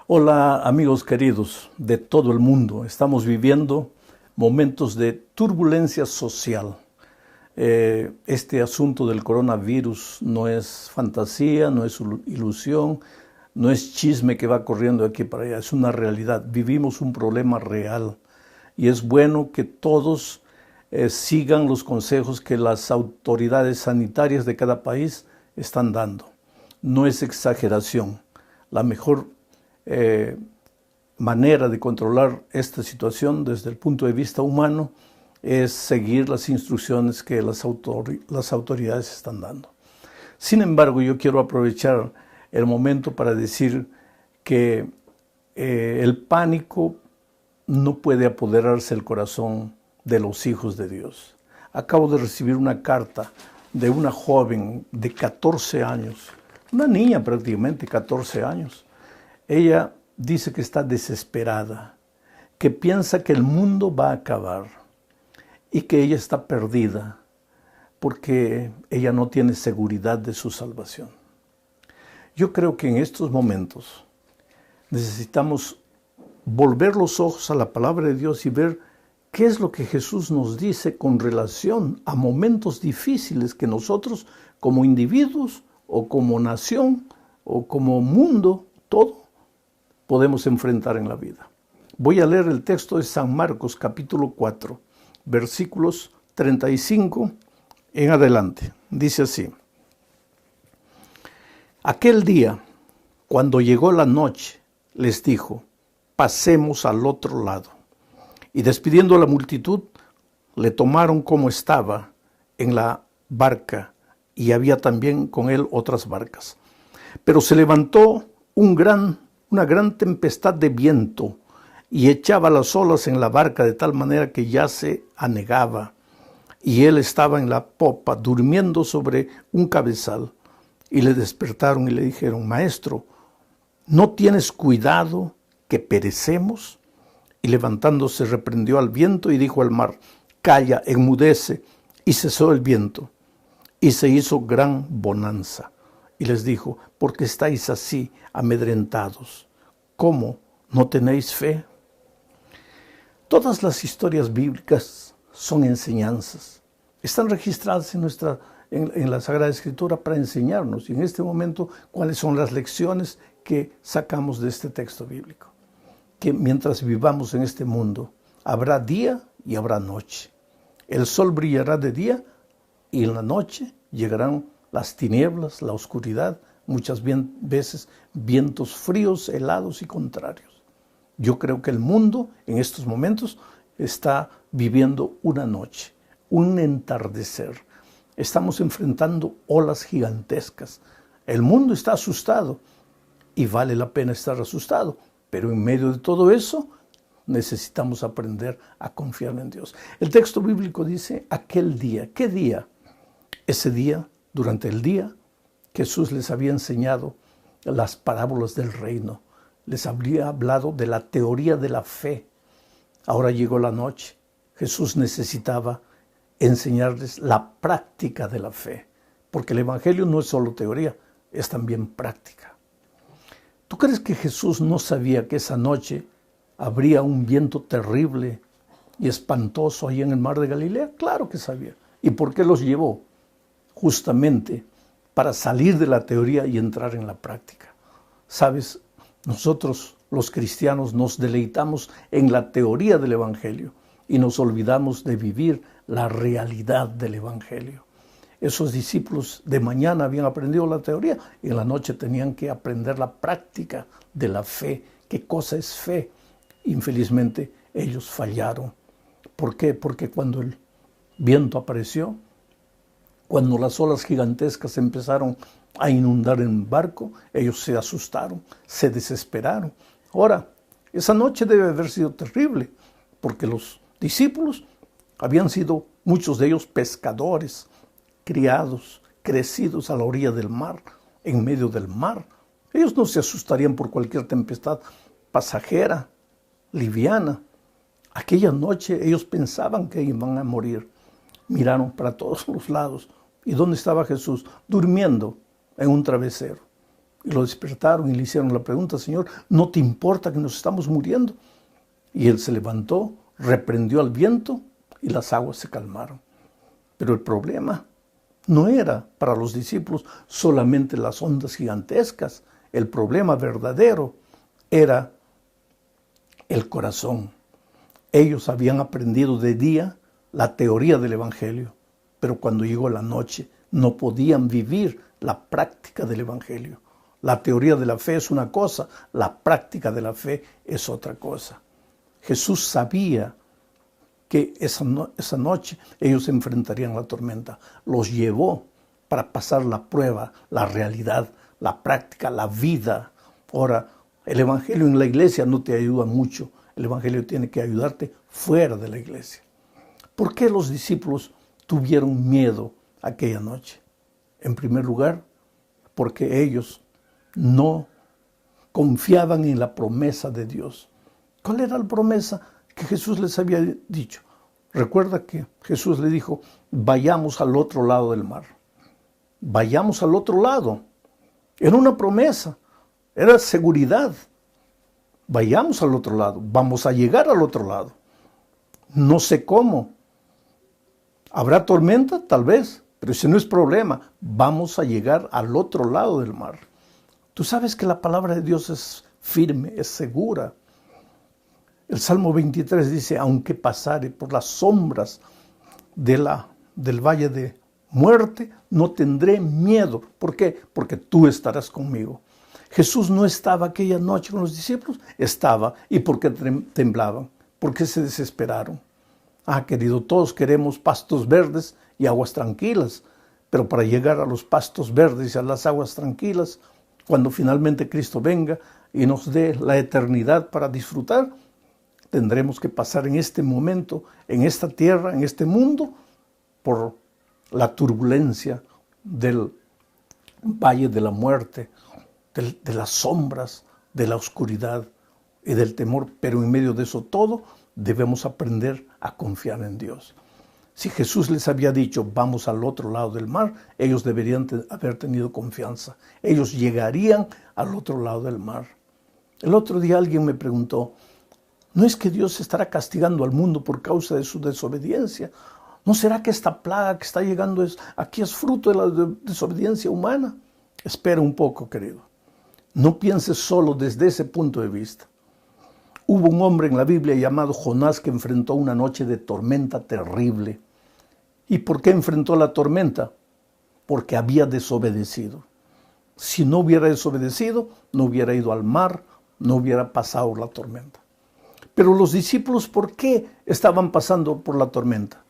Hola amigos queridos de todo el mundo. Estamos viviendo momentos de turbulencia social. Este asunto del coronavirus no es fantasía, no es ilusión, no es chisme que va corriendo de aquí para allá, es una realidad. Vivimos un problema real y es bueno que todos sigan los consejos que las autoridades sanitarias de cada país están dando. No es exageración. La mejor manera de controlar esta situación desde el punto de vista humano es seguir las instrucciones que las autoridades están dando. Sin embargo, yo quiero aprovechar el momento para decir que el pánico no puede apoderarse del corazón de los hijos de Dios. Acabo de recibir una carta de una joven de 14 años, una niña prácticamente, 14 años. Ella dice que está desesperada, que piensa que el mundo va a acabar y que ella está perdida porque ella no tiene seguridad de su salvación. Yo creo que en estos momentos necesitamos volver los ojos a la palabra de Dios y ver qué es lo que Jesús nos dice con relación a momentos difíciles que nosotros como individuos o como nación o como mundo, todo, podemos enfrentar en la vida. Voy a leer el texto de San Marcos capítulo 4, versículos 35 en adelante. Dice así: Aquel día, cuando llegó la noche, les dijo: pasemos al otro lado. Y despidiendo a la multitud, le tomaron como estaba en la barca, y había también con él otras barcas. Pero se levantó una gran tempestad de viento y echaba las olas en la barca de tal manera que ya se anegaba, y él estaba en la popa durmiendo sobre un cabezal. Y le despertaron y le dijeron: Maestro, ¿no tienes cuidado que perecemos? Y levantándose reprendió al viento y dijo al mar: Calla, enmudece. Y cesó el viento y se hizo gran bonanza. Y les dijo: ¿por qué estáis así amedrentados? ¿Cómo no tenéis fe? Todas las historias bíblicas son enseñanzas. Están registradas en la Sagrada Escritura para enseñarnos. Y en este momento, ¿cuáles son las lecciones que sacamos de este texto bíblico? Que mientras vivamos en este mundo, habrá día y habrá noche. El sol brillará de día y en la noche llegarán las tinieblas, la oscuridad, muchas veces vientos fríos, helados y contrarios. Yo creo que el mundo en estos momentos está viviendo una noche, un entardecer. Estamos enfrentando olas gigantescas. El mundo está asustado y vale la pena estar asustado, pero en medio de todo eso necesitamos aprender a confiar en Dios. El texto bíblico dice: aquel día. ¿Qué día? Ese día, durante el día, Jesús les había enseñado las parábolas del reino. Les habría hablado de la teoría de la fe. Ahora llegó la noche. Jesús necesitaba enseñarles la práctica de la fe, porque el evangelio no es solo teoría, es también práctica. ¿Tú crees que Jesús no sabía que esa noche habría un viento terrible y espantoso ahí en el mar de Galilea? Claro que sabía. ¿Y por qué los llevó? Justamente para salir de la teoría y entrar en la práctica. ¿Sabes? Nosotros, los cristianos, nos deleitamos en la teoría del evangelio y nos olvidamos de vivir la realidad del evangelio. Esos discípulos de mañana habían aprendido la teoría y en la noche tenían que aprender la práctica de la fe. ¿Qué cosa es fe? Infelizmente, ellos fallaron. ¿Por qué? Porque cuando el viento apareció, cuando las olas gigantescas empezaron a inundar el barco, ellos se asustaron, se desesperaron. Ahora, esa noche debe haber sido terrible, porque los discípulos habían sido, muchos de ellos, pescadores, criados, crecidos a la orilla del mar, en medio del mar. Ellos no se asustarían por cualquier tempestad pasajera, liviana. Aquella noche ellos pensaban que iban a morir. Miraron para todos los lados. ¿Y dónde estaba Jesús? Durmiendo en un travesero. Y lo despertaron y le hicieron la pregunta: Señor, ¿no te importa que nos estamos muriendo? Y él se levantó, reprendió al viento y las aguas se calmaron. Pero el problema no era para los discípulos solamente las ondas gigantescas. El problema verdadero era el corazón. Ellos habían aprendido de día la teoría del Evangelio, pero cuando llegó la noche no podían vivir la práctica del Evangelio. La teoría de la fe es una cosa, la práctica de la fe es otra cosa. Jesús sabía que esa noche ellos enfrentarían la tormenta. Los llevó para pasar la prueba, la realidad, la práctica, la vida. Ahora, el Evangelio en la iglesia no te ayuda mucho. El Evangelio tiene que ayudarte fuera de la iglesia. ¿Por qué los discípulos tuvieron miedo aquella noche? En primer lugar, porque ellos no confiaban en la promesa de Dios. ¿Cuál era la promesa que Jesús les había dicho? Recuerda que Jesús le dijo: vayamos al otro lado del mar. Vayamos al otro lado. Era una promesa, era seguridad. Vayamos al otro lado, vamos a llegar al otro lado. No sé cómo. ¿Habrá tormenta? Tal vez, pero ese no es problema. Vamos a llegar al otro lado del mar. Tú sabes que la palabra de Dios es firme, es segura. El Salmo 23 dice: aunque pasare por las sombras del valle de muerte, no tendré miedo. ¿Por qué? Porque tú estarás conmigo. Jesús no estaba aquella noche con los discípulos, estaba. ¿Y por qué temblaban? ¿Por qué se desesperaron? Querido, todos queremos pastos verdes y aguas tranquilas, pero para llegar a los pastos verdes y a las aguas tranquilas, cuando finalmente Cristo venga y nos dé la eternidad para disfrutar, tendremos que pasar en este momento, en esta tierra, en este mundo, por la turbulencia del valle de la muerte, de las sombras, de la oscuridad y del temor. Pero en medio de eso todo, debemos aprender a confiar en Dios. Si Jesús les había dicho: vamos al otro lado del mar, ellos deberían haber tenido confianza. Ellos llegarían al otro lado del mar. El otro día alguien me preguntó: ¿no es que Dios estará castigando al mundo por causa de su desobediencia? ¿No será que esta plaga que está llegando aquí es fruto de la desobediencia humana? Espera un poco, querido. No pienses solo desde ese punto de vista. Hubo un hombre en la Biblia llamado Jonás que enfrentó una noche de tormenta terrible. ¿Y por qué enfrentó la tormenta? Porque había desobedecido. Si no hubiera desobedecido, no hubiera ido al mar, no hubiera pasado la tormenta. Pero los discípulos, ¿por qué estaban pasando por la tormenta?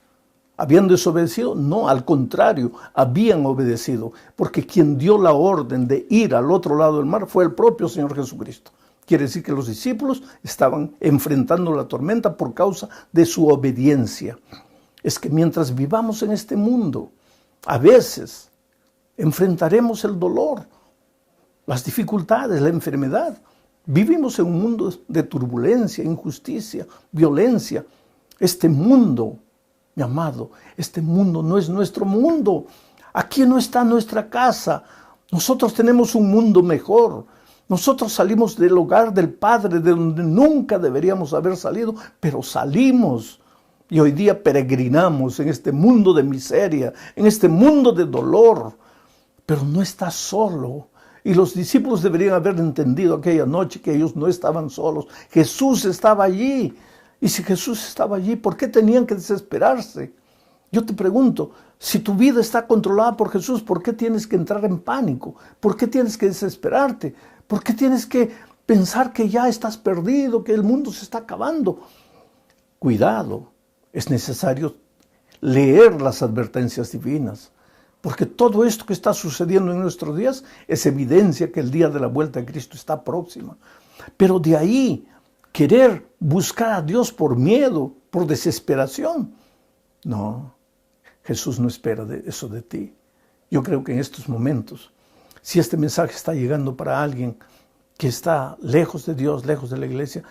¿Habían desobedecido? No, al contrario, habían obedecido, porque quien dio la orden de ir al otro lado del mar fue el propio Señor Jesucristo. Quiere decir que los discípulos estaban enfrentando la tormenta por causa de su obediencia. Es que mientras vivamos en este mundo, a veces enfrentaremos el dolor, las dificultades, la enfermedad. Vivimos en un mundo de turbulencia, injusticia, violencia. Este mundo, mi amado, este mundo no es nuestro mundo. Aquí no está nuestra casa. Nosotros tenemos un mundo mejor. Nosotros salimos del hogar del Padre, de donde nunca deberíamos haber salido, pero salimos. Y hoy día peregrinamos en este mundo de miseria, en este mundo de dolor. Pero no estás solo. Y los discípulos deberían haber entendido aquella noche que ellos no estaban solos. Jesús estaba allí. Y si Jesús estaba allí, ¿por qué tenían que desesperarse? Yo te pregunto, si tu vida está controlada por Jesús, ¿por qué tienes que entrar en pánico? ¿Por qué tienes que desesperarte? ¿Por qué tienes que pensar que ya estás perdido, que el mundo se está acabando? Cuidado, es necesario leer las advertencias divinas, porque todo esto que está sucediendo en nuestros días es evidencia que el día de la vuelta de Cristo está próxima. Pero de ahí, querer buscar a Dios por miedo, por desesperación, no, Jesús no espera eso de ti. Yo creo que en estos momentos, si este mensaje está llegando para alguien que está lejos de Dios, lejos de la iglesia,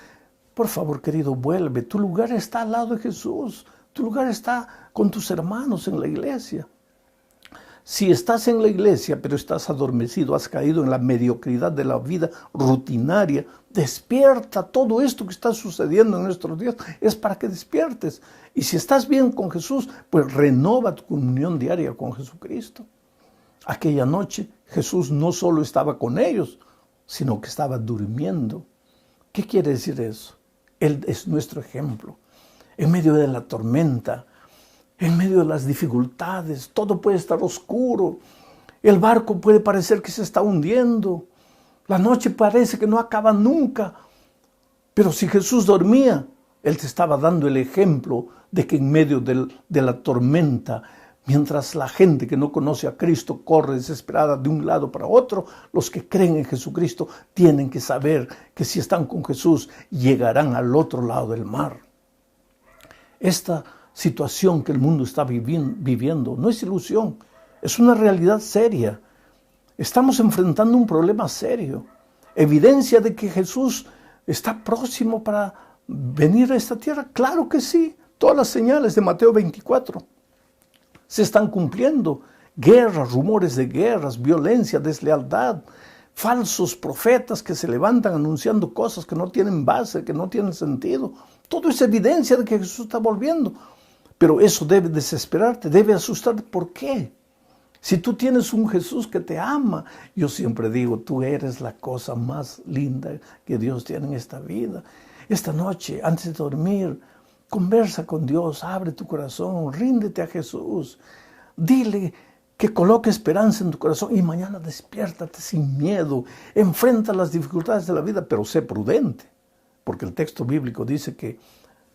por favor, querido, vuelve. Tu lugar está al lado de Jesús. Tu lugar está con tus hermanos en la iglesia. Si estás en la iglesia, pero estás adormecido, has caído en la mediocridad de la vida rutinaria, despierta. Todo esto que está sucediendo en nuestros días es para que despiertes. Y si estás bien con Jesús, pues renova tu comunión diaria con Jesucristo. Aquella noche Jesús no solo estaba con ellos, sino que estaba durmiendo. ¿Qué quiere decir eso? Él es nuestro ejemplo. En medio de la tormenta, en medio de las dificultades, todo puede estar oscuro. El barco puede parecer que se está hundiendo. La noche parece que no acaba nunca. Pero si Jesús dormía, Él te estaba dando el ejemplo de que en medio de la tormenta, mientras la gente que no conoce a Cristo corre desesperada de un lado para otro, los que creen en Jesucristo tienen que saber que si están con Jesús, llegarán al otro lado del mar. Esta situación que el mundo está viviendo no es ilusión, es una realidad seria. Estamos enfrentando un problema serio, evidencia de que Jesús está próximo para venir a esta tierra. Claro que sí, todas las señales de Mateo 24 se están cumpliendo. Guerras, rumores de guerras, violencia, deslealtad, falsos profetas que se levantan anunciando cosas que no tienen base, que no tienen sentido. Todo es evidencia de que Jesús está volviendo. Pero eso debe desesperarte, debe asustarte. ¿Por qué? Si tú tienes un Jesús que te ama, yo siempre digo, tú eres la cosa más linda que Dios tiene en esta vida. Esta noche, antes de dormir, conversa con Dios, abre tu corazón, ríndete a Jesús. Dile que coloque esperanza en tu corazón y mañana despiértate sin miedo. Enfrenta las dificultades de la vida, pero sé prudente. Porque el texto bíblico dice que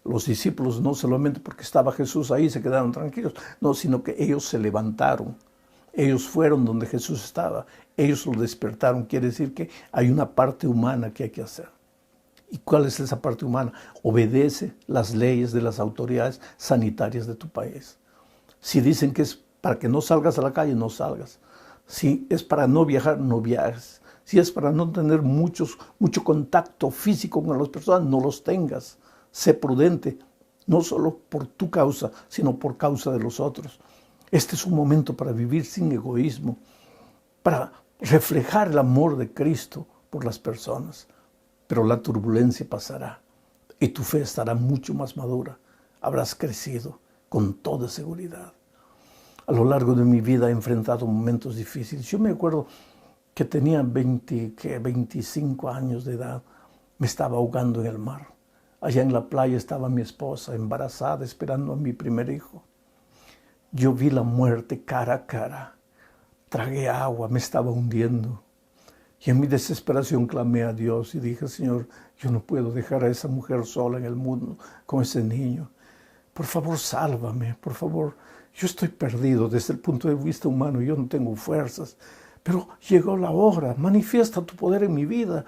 los discípulos no solamente porque estaba Jesús ahí se quedaron tranquilos, no, sino que ellos se levantaron. Ellos fueron donde Jesús estaba, ellos lo despertaron. Quiere decir que hay una parte humana que hay que hacer. ¿Y cuál es esa parte humana? Obedece las leyes de las autoridades sanitarias de tu país. Si dicen que es para que no salgas a la calle, no salgas. Si es para no viajar, no viajes. Si es para no tener mucho contacto físico con las personas, no los tengas. Sé prudente, no solo por tu causa, sino por causa de los otros. Este es un momento para vivir sin egoísmo, para reflejar el amor de Cristo por las personas. Pero la turbulencia pasará y tu fe estará mucho más madura. Habrás crecido con toda seguridad. A lo largo de mi vida he enfrentado momentos difíciles. Yo me acuerdo que tenía 25 años de edad. Me estaba ahogando en el mar. Allá en la playa estaba mi esposa embarazada esperando a mi primer hijo. Yo vi la muerte cara a cara. Tragué agua, me estaba hundiendo. Y en mi desesperación clamé a Dios y dije, Señor, yo no puedo dejar a esa mujer sola en el mundo con ese niño. Por favor, sálvame, por favor. Yo estoy perdido desde el punto de vista humano, yo no tengo fuerzas. Pero llegó la hora, manifiesta tu poder en mi vida.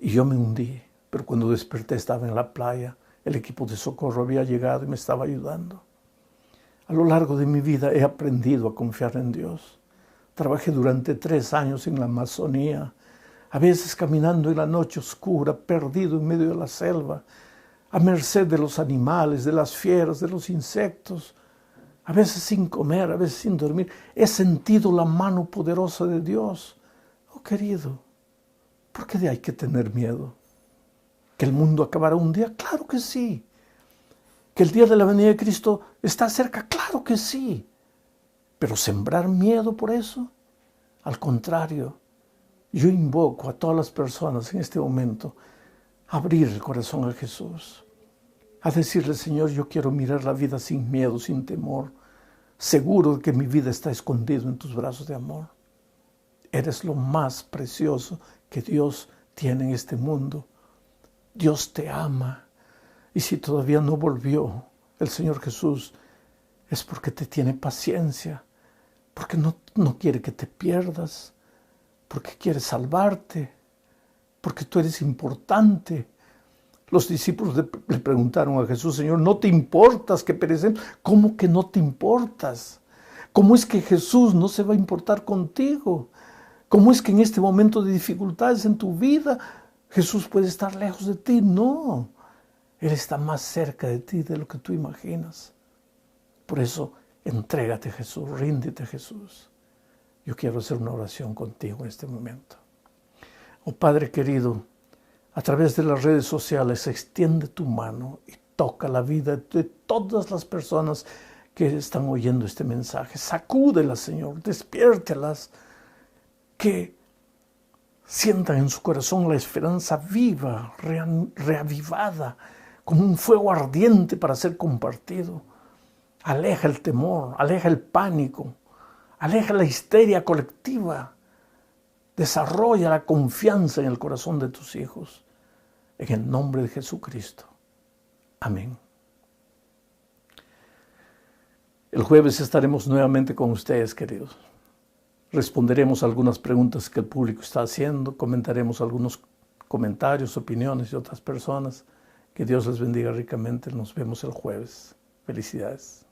Y yo me hundí, pero cuando desperté estaba en la playa. El equipo de socorro había llegado y me estaba ayudando. A lo largo de mi vida he aprendido a confiar en Dios. Trabajé durante 3 años en la Amazonía, a veces caminando en la noche oscura, perdido en medio de la selva, a merced de los animales, de las fieras, de los insectos, a veces sin comer, a veces sin dormir. He sentido la mano poderosa de Dios. Oh, querido, ¿por qué hay que tener miedo? ¿Que el mundo acabará un día? Claro que sí. ¿Que el día de la venida de Cristo está cerca? Claro que sí. Pero sembrar miedo por eso, al contrario, yo invoco a todas las personas en este momento a abrir el corazón a Jesús, a decirle, Señor, yo quiero mirar la vida sin miedo, sin temor, seguro de que mi vida está escondida en tus brazos de amor. Eres lo más precioso que Dios tiene en este mundo. Dios te ama. Y si todavía no volvió el Señor Jesús, es porque te tiene paciencia, porque no quiere que te pierdas, porque quiere salvarte, porque tú eres importante. Los discípulos le preguntaron a Jesús, Señor, ¿no te importas que perecen? ¿Cómo que no te importas? ¿Cómo es que Jesús no se va a importar contigo? ¿Cómo es que en este momento de dificultades en tu vida Jesús puede estar lejos de ti? No, Él está más cerca de ti de lo que tú imaginas. Por eso Entrégate, Jesús, ríndete, Jesús. Yo quiero hacer una oración contigo en este momento. Oh Padre querido, a través de las redes sociales extiende tu mano y toca la vida de todas las personas que están oyendo este mensaje. Sacúdelas, Señor, despiértelas, que sientan en su corazón la esperanza viva, reavivada, como un fuego ardiente para ser compartido. Aleja el temor, aleja el pánico, aleja la histeria colectiva. Desarrolla la confianza en el corazón de tus hijos. En el nombre de Jesucristo. Amén. El jueves estaremos nuevamente con ustedes, queridos. Responderemos algunas preguntas que el público está haciendo, comentaremos algunos comentarios, opiniones de otras personas. Que Dios les bendiga ricamente. Nos vemos el jueves. Felicidades.